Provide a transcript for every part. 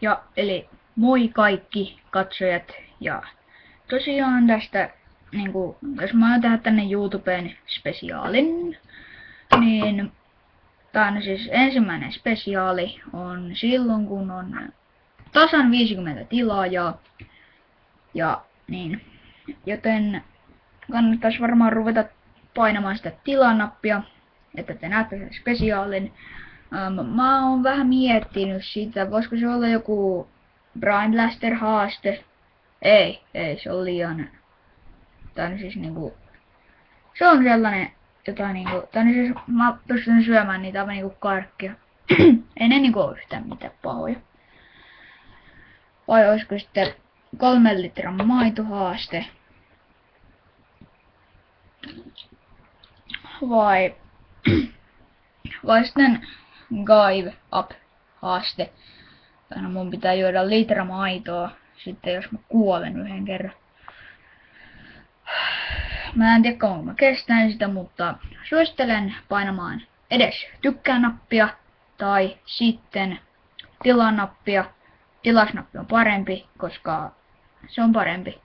Ja eli moi kaikki katsojat ja tosiaan tästä niinku, jos mä oon tehdä tänne YouTubeen spesiaalin, niin tää on siis ensimmäinen spesiaali on silloin kun on tasan 50 tilaajaa ja niin, joten kannattais varmaan ruveta painamaan sitä tilanappia, että te näette sen spesiaalin. Mä oon vähän miettinyt sitä, voisiko se olla joku Brain Blaster haaste. Ei, se on liian. Tää on siis niinku. Se on sellainen, jota niinku. Tää on siis, mä pystyn syömään niitä aivan niinku karkkia. Ei ne niinku oo yhtään mitään pahoja. Vai olisiko sitten 3 litran maitohaaste? Vai sitten Give Up haaste. Aina mun pitää juoda litra maitoa, sitten jos mä kuolen yhden kerran. Mä en tiedä kauanko mä kestän sitä, mutta suosittelen painamaan edes tykkää-nappia tai sitten tilaa-nappia. Tilausnappi on parempi, koska se on parempi.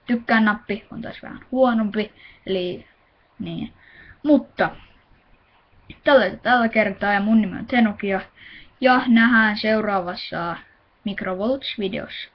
Tykkää-nappi on taas vähän huonompi, eli niin. Mutta tällä kertaa ja mun nimi on Tenokia ja nähdään seuraavassa Microvolts-videossa.